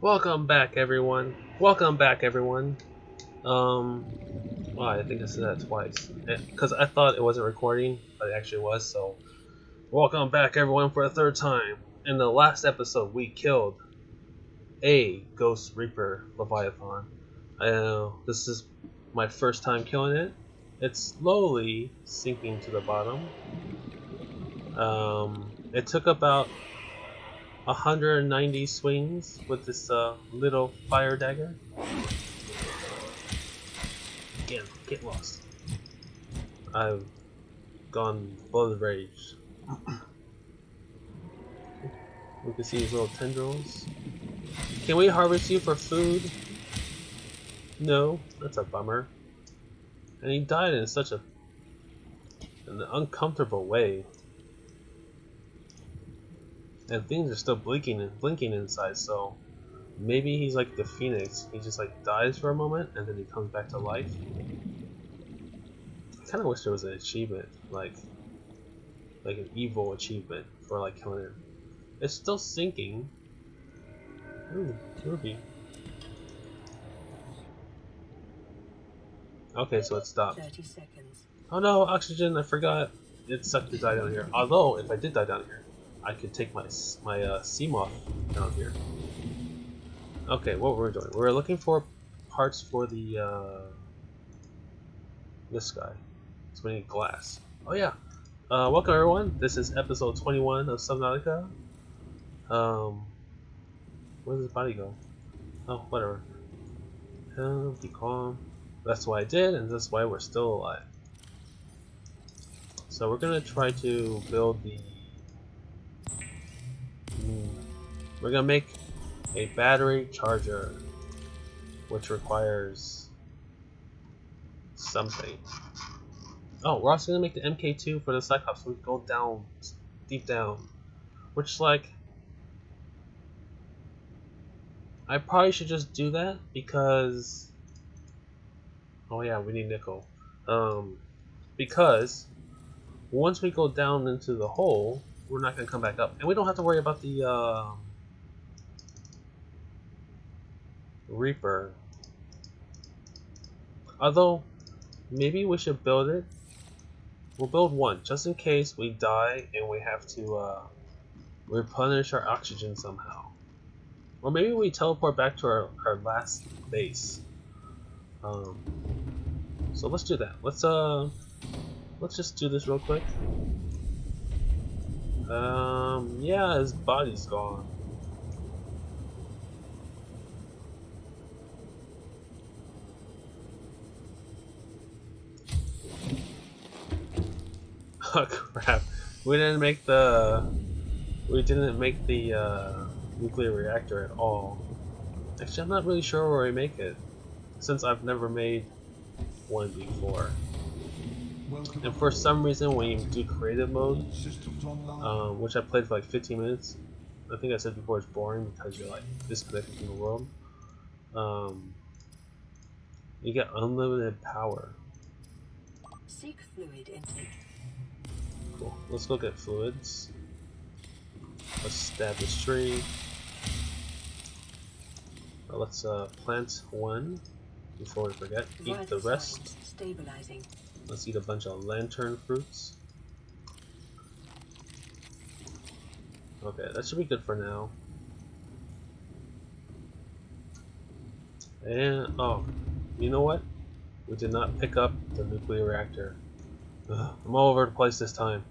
Welcome back, everyone. Welcome back, everyone. Well, I think I said that twice because I thought it wasn't recording, but it actually was. So, welcome back, everyone, for a third time. In the last episode, we killed a Ghost Reaper Leviathan. I know this is my first time killing it. It's slowly sinking to the bottom. It took about 190 swings with this little fire dagger. Get lost. I've gone full of rage. We can see his little tendrils. Can we harvest you for food? No, that's a bummer. And he died in such an uncomfortable way. And things are still blinking inside, so maybe he's like the phoenix. He just like dies for a moment and then he comes back to life. I kind of wish there was an achievement, like an evil achievement for like killing him. It's still sinking. Ooh, ruby. Okay, so it stopped. 30 seconds. Oh no, oxygen! I forgot. It sucked to die down here. Although, if I did die down here, I could take my sea moth down here. Okay, what we're doing? We're looking for parts for the this guy. So we need glass. Oh yeah. Welcome everyone. This is episode 21 of Subnautica. Where does his body go? Oh, whatever. Be calm. That's what I did, and that's why we're still alive. So we're gonna try to build the. We're gonna make a battery charger, which requires something. Oh, we're also gonna make the MK2 for the Cyclops. So we go down, deep down, which like. I probably should just do that because. Oh yeah, we need nickel. Because once we go down into the hole, we're not gonna come back up, and we don't have to worry about the Reaper. Although, maybe we should build it. We'll build one just in case we die and we have to replenish our oxygen somehow. Or maybe we teleport back to our last base. So let's do that. Let's just do this real quick. Yeah, his body's gone. Oh crap! We didn't make the nuclear reactor at all. Actually, I'm not really sure where we make it, since I've never made one before. And for some reason, when you do creative mode, which I played for like 15 minutes, I think I said before it's boring because you're like disconnected from the world. You get unlimited power. Seek fluid intake. Cool. Let's go get fluids. Let's stab this tree. Let's plant one before we forget. Eat the rest. Stabilizing. Let's eat a bunch of lantern fruits. Okay, that should be good for now. And oh, you know what? We did not pick up the nuclear reactor. Ugh, I'm all over the place this time.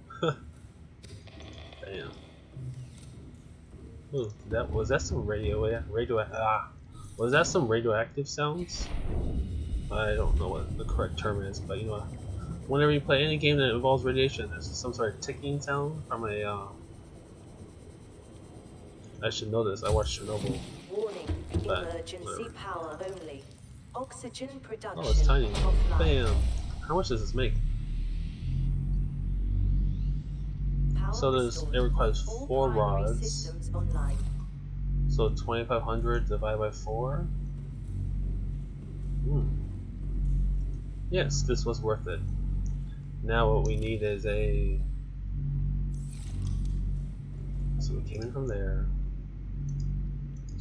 Damn. Ooh, was that some was that some radioactive sounds? I don't know what the correct term is, but you know, whenever you play any game that involves radiation, there's some sort of ticking sound from a. I should know this. I watched Chernobyl. Warning, emergency power only. Oxygen production. Oh, it's tiny. Offline. Bam. How much does this make? Power So it requires All 4 primary rods. systems online. So 2,500 divided by 4. Yes, this was worth it. Now what we need is a. So we came in from there.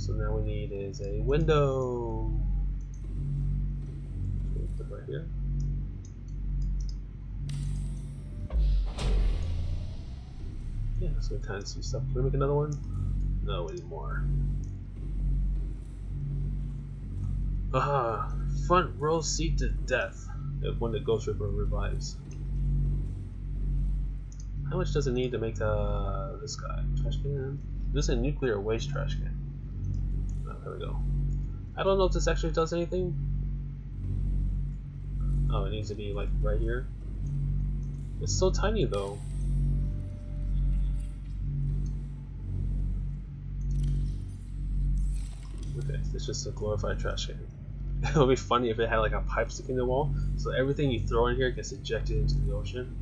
So now we need is a window. Put it right here. Yeah, so we kind of see stuff. Can we make another one? No, we need more. Ah, front row seat to death when the Ghost Reaper revives. How much does it need to make this guy? Trash can? This is a nuclear waste trash can. Oh, there we go. I don't know if this actually does anything. Oh, it needs to be like right here. It's so tiny though. Okay, it's just a glorified trash can. It would be funny if it had like a pipe sticking in the wall, so everything you throw in here gets ejected into the ocean.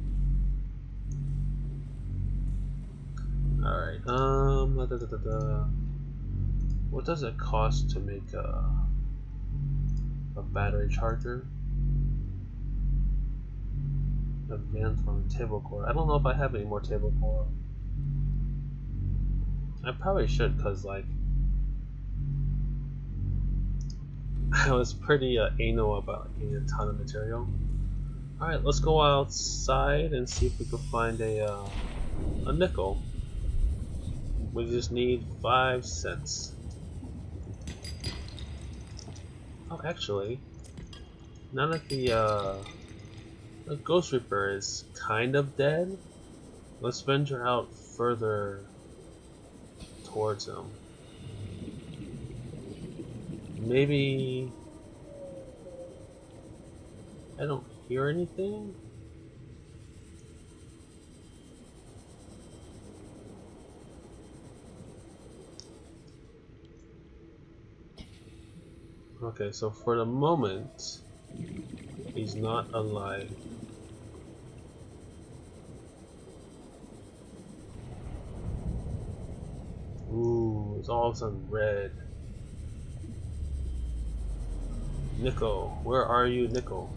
Alright, what does it cost to make a battery charger? Advanced on table core. I don't know if I have any more table core. I probably should, cause like I was pretty anal about getting a ton of material. Alright, let's go outside and see if we can find a nickel. We just need 5 cents. Oh, actually, now that the Ghost Reaper is kind of dead, let's venture out further towards him. Maybe I don't hear anything. Okay, so for the moment, he's not alive. Ooh, it's all of a sudden red. Nickel, where are you, Nickel?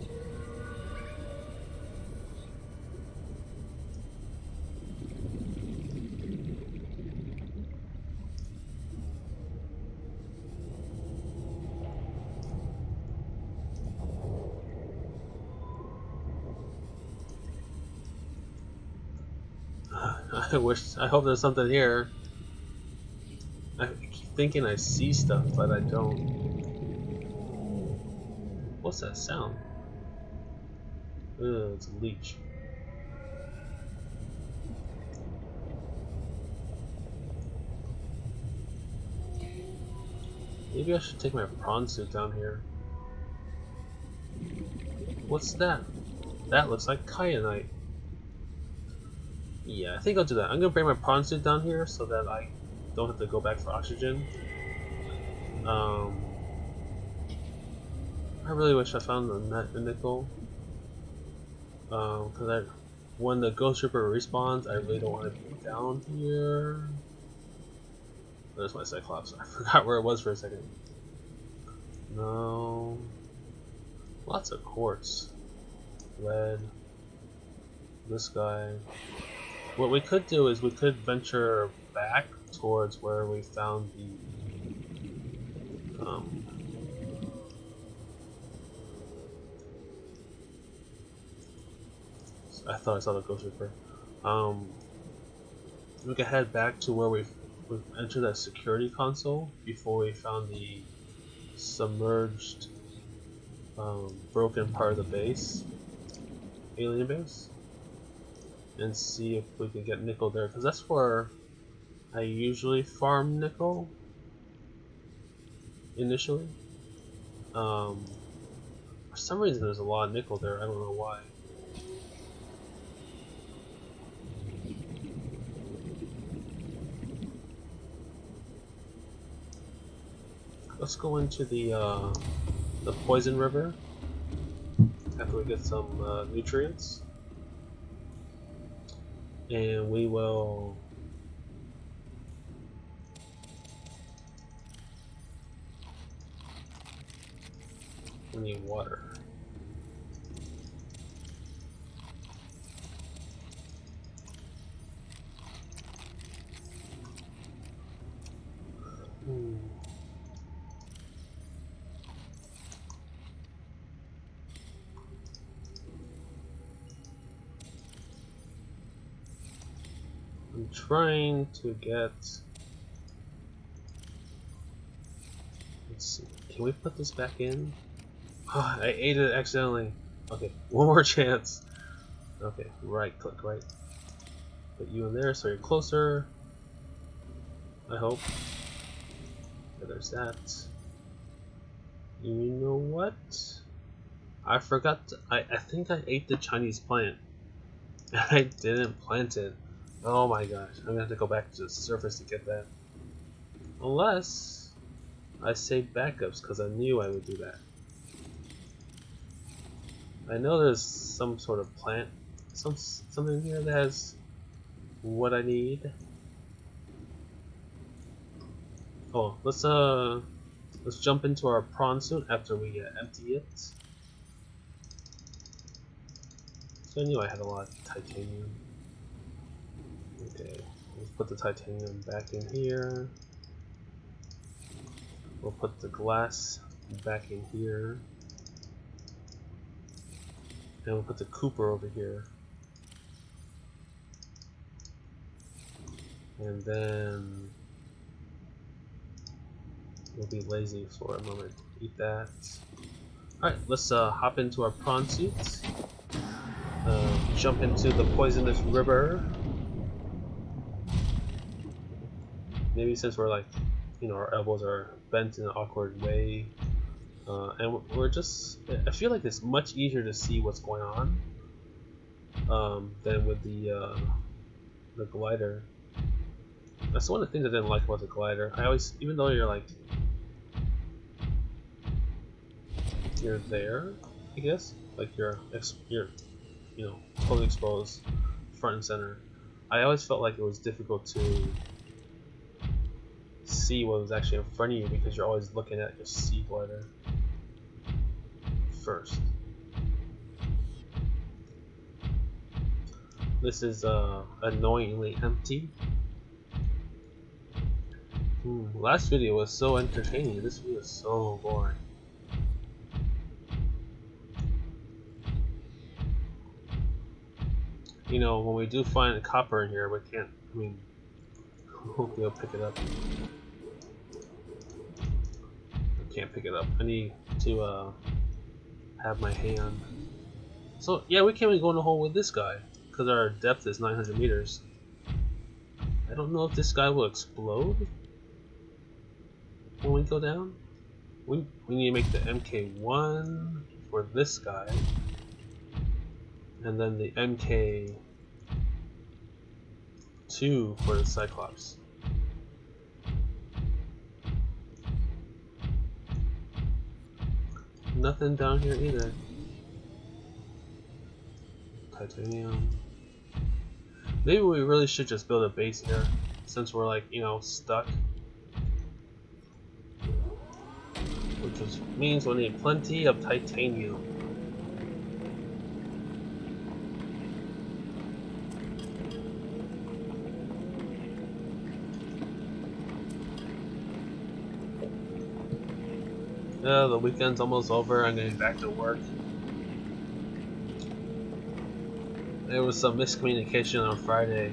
I hope there's something here. I keep thinking I see stuff, but I don't. What's that sound? Ugh, it's a leech. Maybe I should take my prawn suit down here. What's that? That looks like kyanite. Yeah, I think I'll do that. I'm gonna bring my prawn suit down here so that I don't have to go back for oxygen. I really wish I found the nickel. Because when the Ghost Reaper respawns, I really don't want to be down here. There's my Cyclops. I forgot where it was for a second. No. Lots of quartz. Lead. This guy. What we could do is we could venture back towards where we found the I thought I saw the Ghost Reaper. We could head back to where we entered that security console before we found the submerged, broken part of the base, alien base, and see if we can get nickel there, because that's where I usually farm nickel initially. For some reason there's a lot of nickel there, I don't know why. Let's go into the poison river after we get some nutrients, and we will we need water. trying to get. Let's see. Can we put this back in? Oh, I ate it accidentally. Okay, one more chance. Okay, right click, right. Put you in there so you're closer. I hope. Yeah, there's that. You know what? I forgot. I think I ate the Chinese plant. I didn't plant it. Oh my gosh, I'm gonna have to go back to the surface to get that. Unless I saved backups because I knew I would do that. I know there's some sort of plant, something here that has what I need. Oh, let's jump into our prawn suit after we empty it. So I knew I had a lot of titanium. Okay, let's put the titanium back in here. We'll put the glass back in here. And we'll put the Cooper over here. And then we'll be lazy for a moment. Eat that. Alright, let's hop into our prawn suits. Jump into the poisonous river. Maybe since we're like, you know, our elbows are bent in an awkward way. And we're just, I feel like it's much easier to see what's going on than with the glider. That's one of the things I didn't like about the glider. I always, even though you're like, you're there, I guess, like you're you know, totally exposed, front and center. I always felt like it was difficult to see what was actually in front of you because you're always looking at your sea glider first. This is annoyingly empty. Last video was so entertaining. This video is so boring. You know, when we do find copper in here, we can't. I mean, we'll be able to pick it up. I can't pick it up. I need to have my hand. So yeah, we can't even go in the hole with this guy because our depth is 900 meters. I don't know if this guy will explode when we go down. We need to make the MK1 for this guy, and then the MK2 for the Cyclops. Nothing down here either. Titanium. Maybe we really should just build a base here, since we're like, you know, stuck. Which means we'll need plenty of titanium. The weekend's almost over. I'm getting back to work. There was some miscommunication on Friday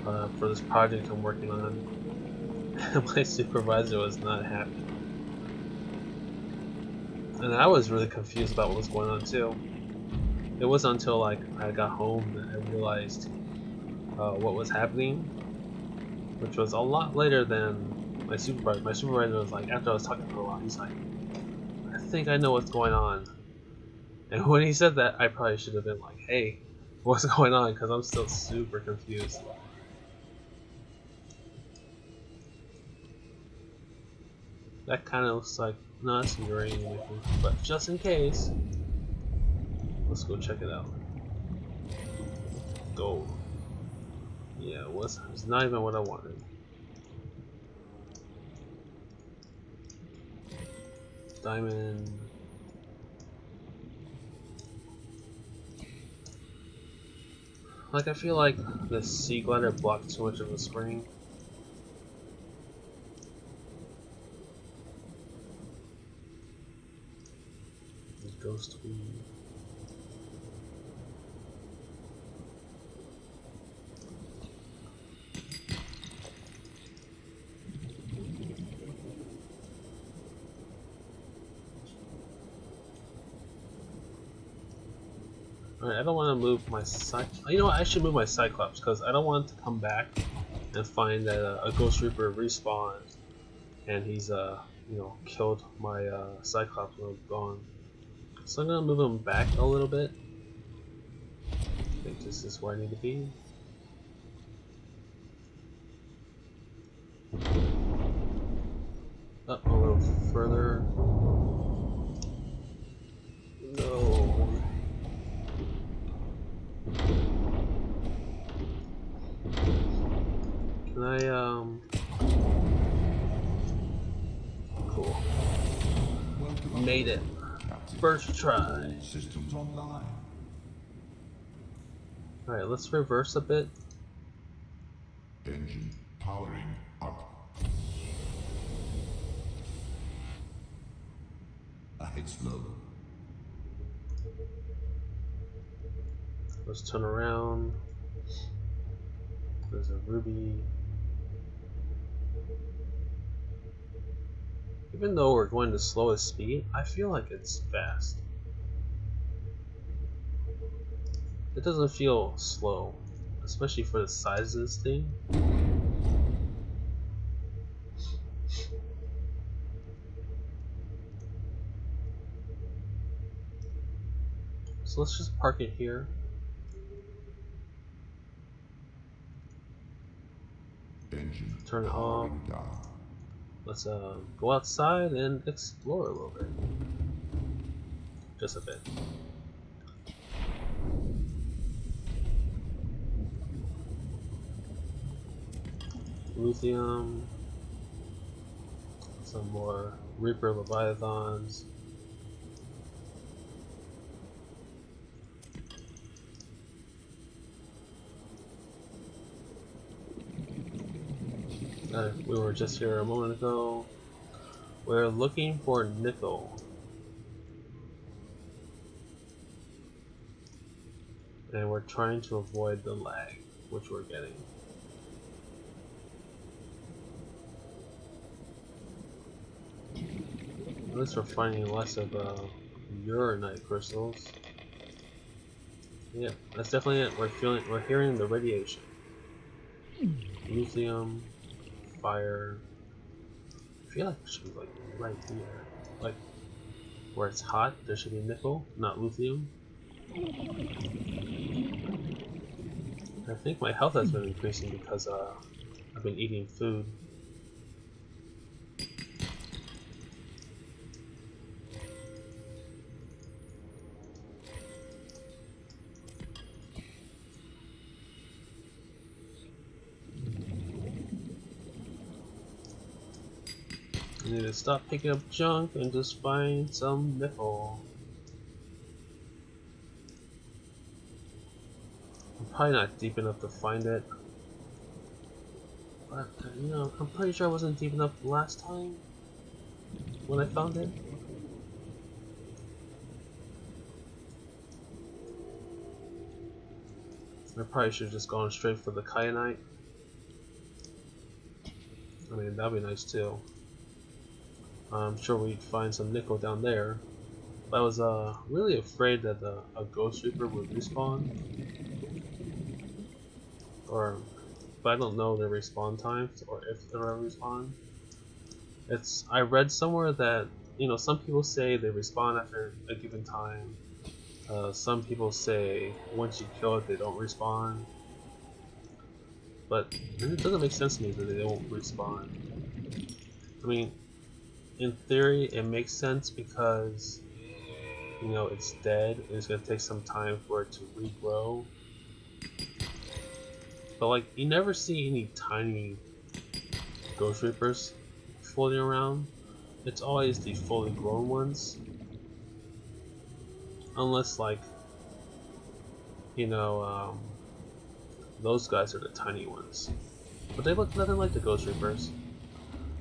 for this project I'm working on. My supervisor was not happy. And I was really confused about what was going on too. It wasn't until like I got home that I realized what was happening, which was a lot later than my supervisor. My supervisor was like, after I was talking for a while, he's like, I think I know what's going on. And when he said that, I probably should have been like, hey, what's going on? Because I'm still super confused. That kind of looks like, no, that's uranium, I think. But just in case, let's go check it out. Gold. Yeah, it's not even what I wanted. Diamond. Like, I feel like the sea glider blocked too much of the screen. Ghost weed. Alright, I don't want to move my You know what? I should move my Cyclops because I don't want it to come back and find that a Ghost Reaper respawned and he's you know, killed my Cyclops when I'm gone. So I'm gonna move him back a little bit. I think this is where I need to be. Up a little further. No. Can I cool. Made it. First try. Systems online. Alright, let's reverse a bit. Engine powering up. It's low. Let's turn around. There's a ruby. Even though we're going to slowest speed, I feel like it's fast. It doesn't feel slow, especially for the size of this thing. So let's just park it here. Engine Turn it off. powering down. Let's go outside and explore a little bit. Just a bit. Lithium. Some more Reaper Leviathans. We were just here a moment ago. We're looking for nickel. And we're trying to avoid the lag, which we're getting. At least we're finding less of uranite crystals. Yeah, that's definitely it. We're hearing the radiation. Lithium, fire. I feel like it should be like right here. Like where it's hot, there should be nickel, not lithium. I think my health has been increasing because I've been eating food. I need to stop picking up junk and just find some nickel. I'm probably not deep enough to find it. But, you know, I'm pretty sure I wasn't deep enough last time when I found it. I probably should have just gone straight for the kyanite. I mean, that'd be nice too. I'm sure we'd find some nickel down there. But I was really afraid that a Ghost Reaper would respawn. But I don't know the respawn times or if they'll ever respawn. I read somewhere that, you know, some people say they respawn after a given time. Some people say once you kill it they don't respawn. But it doesn't make sense to me that they don't respawn. I mean, in theory it makes sense because, you know, it's dead and it's gonna take some time for it to regrow. But like, you never see any tiny Ghost Reapers floating around. It's always the fully grown ones. Unless, like, you know, those guys are the tiny ones. But they look nothing like the Ghost Reapers.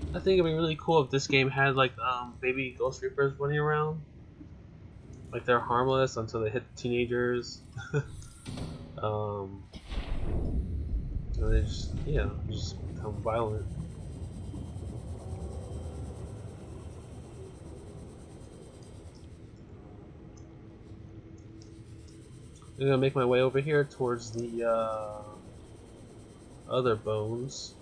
I think it'd be really cool if this game had like baby Ghost Reapers running around. Like they're harmless until they hit teenagers. And they just become violent. I'm gonna make my way over here towards the other bones.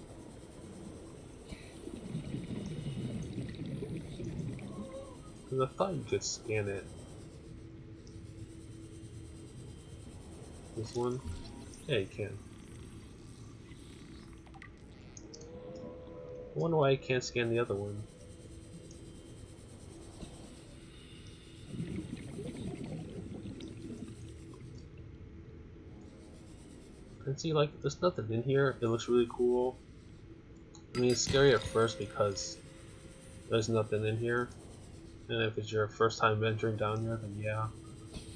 Because I thought you could scan it. This one? Yeah, you can. I wonder why you can't scan the other one. And see, like, there's nothing in here. It looks really cool. I mean, it's scary at first because there's nothing in here. And if it's your first time venturing down here, then yeah,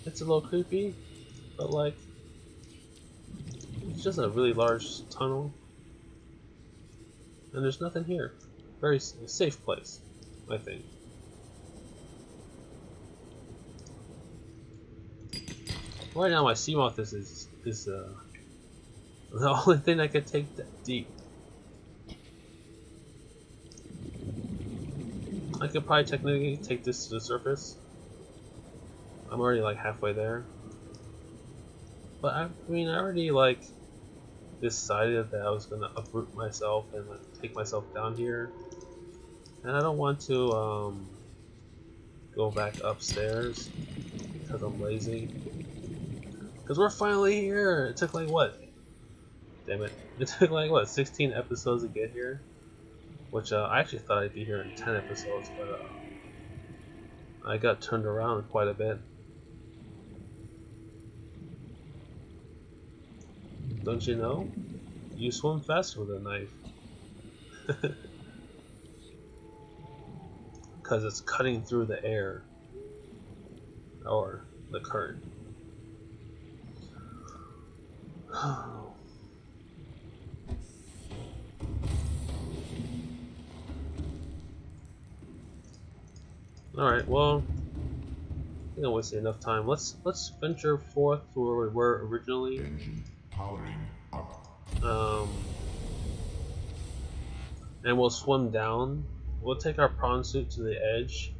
it's a little creepy. But like, it's just a really large tunnel. And there's nothing here. Very safe place, I think. Right now, my Seamoth is the only thing I could take that deep. I could probably technically take this to the surface. I'm already like halfway there. But I mean, I already like decided that I was gonna uproot myself and like take myself down here. And I don't want to go back upstairs because I'm lazy. Because we're finally here! It took like what? Damn it. It took like what, 16 episodes to get here? Which I actually thought I'd be here in 10 episodes, but I got turned around quite a bit. Don't you know? You swim faster with a knife. Because it's cutting through the air. Or the current. Alright, well, I think I wasted enough time. Let's venture forth to where we were originally. Engine powering up. And we'll swim down. We'll take our prawn suit to the edge,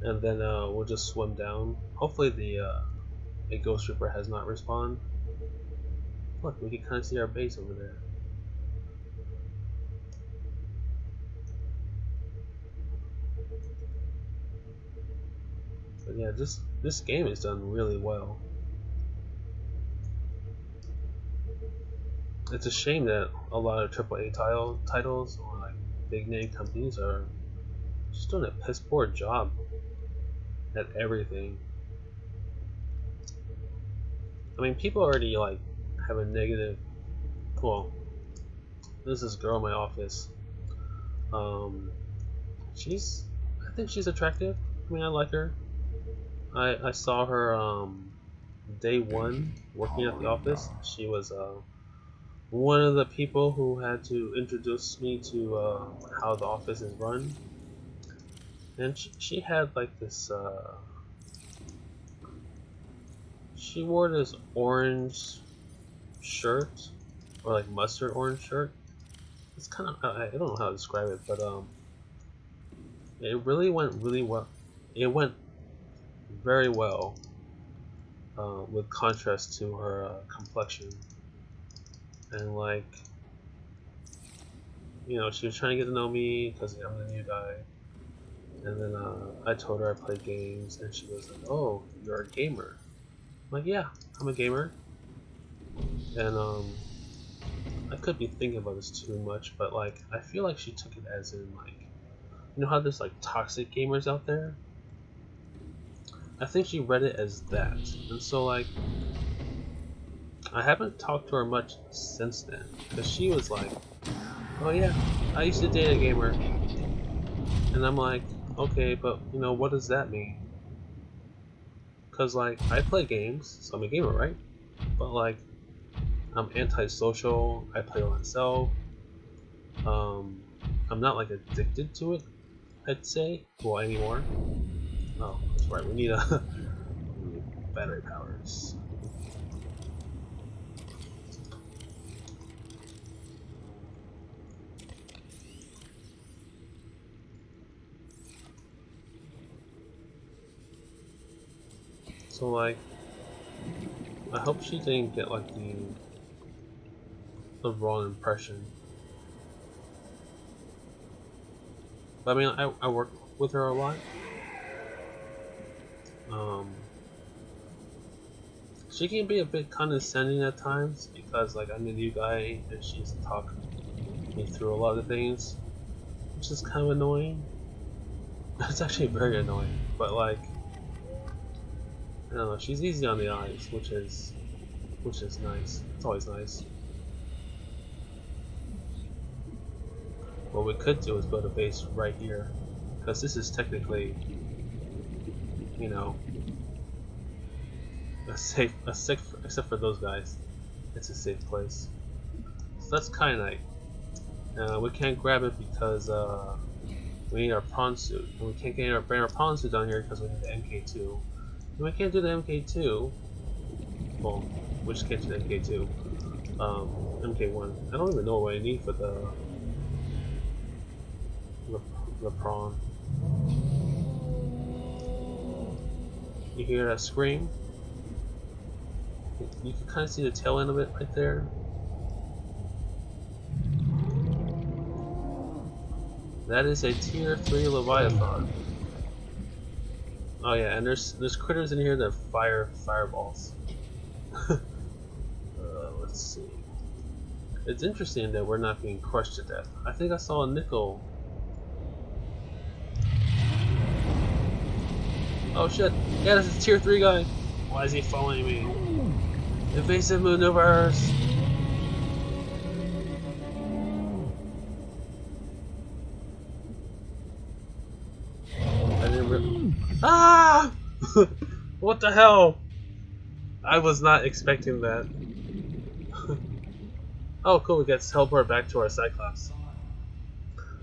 and then we'll just swim down. Hopefully a ghost trooper has not respawned. Look, we can kind of see our base over there. But yeah, this game is done really well. It's a shame that a lot of AAA titles or like big name companies are just doing a piss poor job at everything. I mean, people already like have a negative. Well, there's this girl in my office. I think she's attractive. I mean, I like her. I saw her day one working at the office. She was one of the people who had to introduce me to how the office is run. And she had like this, she wore this orange shirt, or like mustard orange shirt. It's kind of, I don't know how to describe it, but it really went really well. It went very well with contrast to her complexion. And like, you know, she was trying to get to know me because I'm the new guy. And then I told her I play games, and she was like, "Oh, you're a gamer." I'm like, "Yeah, I'm a gamer." And I could be thinking about this too much, but like, I feel like she took it as in like, you know how there's like toxic gamers out there? I think she read it as that. And so like, I haven't talked to her much since then, because she was like, "Oh yeah, I used to date a gamer." And I'm like, okay, but you know, what does that mean? Because like, I play games, so I'm a gamer, right? But like, I'm antisocial, I play by myself. I'm not like addicted to it, I'd say. Well, anymore. Oh, that's right, we need we need battery powers. So like, I hope she didn't get like the wrong impression. But I mean, I work with her a lot. She can be a bit condescending at times because like I'm a new guy and she has to talk me through a lot of things, which is kind of annoying. It's actually very annoying, but like I don't know, she's easy on the eyes, which is nice. It's always nice. What we could do is build a base right here, because this is technically, you know, a safe, except for those guys, it's a safe place. So that's kyanite. We can't grab it because we need our prawn suit, and we can't bring our prawn suit down here because we need the MK2. And we can't do the MK2. Well, we just can't do the MK2. MK1. I don't even know what I need for the prawn. You hear that scream? You can kind of see the tail end of it right there. That is a tier 3 Leviathan. Oh yeah, and there's critters in here that fire fireballs. Let's see. It's interesting that we're not being crushed to death. I think I saw a nickel. Oh shit! Yeah, this is a tier 3 guy. Why is he following me? Evasive maneuvers. I didn't Ah! What the hell? I was not expecting that. Oh cool, we get teleported back to our Cyclops.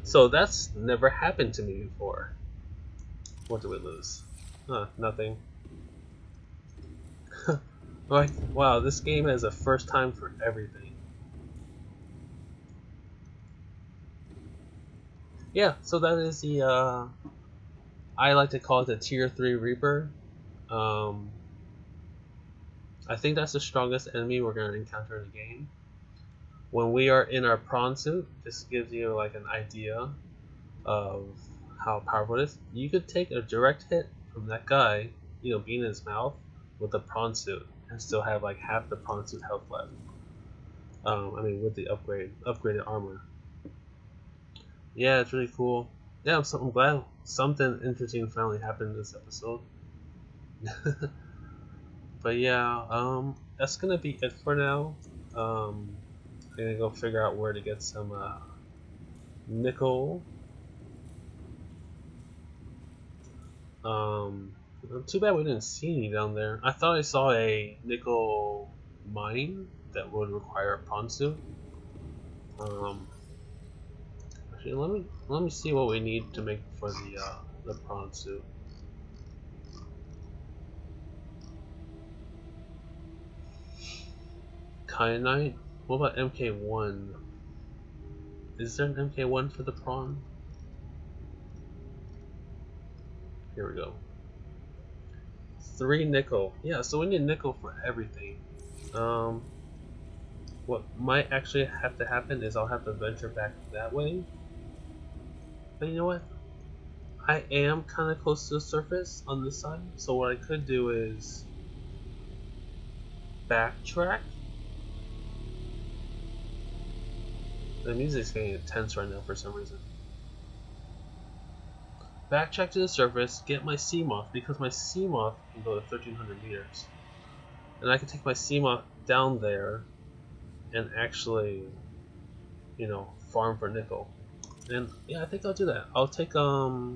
So that's never happened to me before. What did we lose? Huh, nothing. Like, wow, this game has a first time for everything. Yeah, so that is the, I like to call it the tier 3 Reaper. I think that's the strongest enemy we're going to encounter in the game. When we are in our prawn suit, this gives you like an idea of how powerful it is. You could take a direct hit from that guy, you know, being in his mouth, with the prawn suit, and still have like half the prawn suit health left. I mean, with the upgraded armor. Yeah, it's really cool. Yeah, I'm glad something interesting finally happened in this episode. But yeah, that's gonna be it for now. I'm gonna go figure out where to get some nickel. Too bad we didn't see any down there. I thought I saw a nickel mine that would require a prawn suit. Actually, let me see what we need to make for the prawn suit. Kyanite? What about MK1? Is there an MK1 for the prawn? Here we go. 3 nickel. Yeah, so we need nickel for everything. What might actually have to happen is I'll have to venture back that way. But you know what? I am kind of close to the surface on this side, so what I could do is backtrack. The music's getting intense right now for some reason. Backtrack to the surface, get my Seamoth, because my Seamoth can go to 1300 meters. And I can take my Seamoth down there and actually, you know, farm for nickel. And yeah, I think I'll do that. I'll take I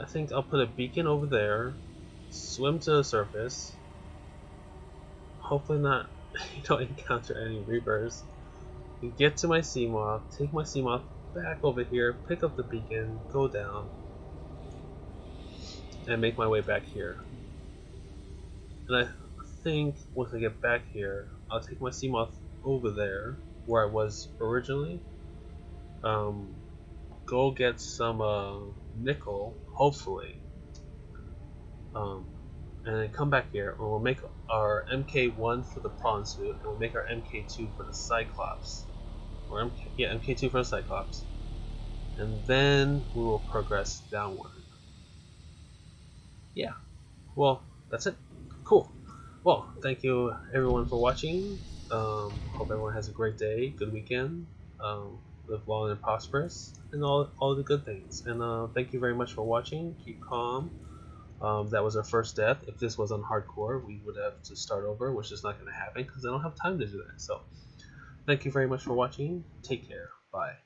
think I'll put a beacon over there, swim to the surface, hopefully not, you don't encounter any Reapers, get to my Seamoth, take my Seamoth back over here, pick up the beacon, go down, and make my way back here. And I think once I get back here, I'll take my Seamoth over there, where I was originally, go get some nickel, hopefully, and then come back here, and we'll make our MK1 for the prawn suit, and we'll make our MK2 for the Cyclops. Or MK2 for the Cyclops. And then we will progress downward. Yeah. Well, that's it. Cool. Well, thank you everyone for watching. Hope everyone has a great day, good weekend. Live long and prosperous, and all the good things. And thank you very much for watching. Keep calm. That was our first death. If this was on hardcore, we would have to start over, which is not going to happen because I don't have time to do that. So, thank you very much for watching. Take care. Bye.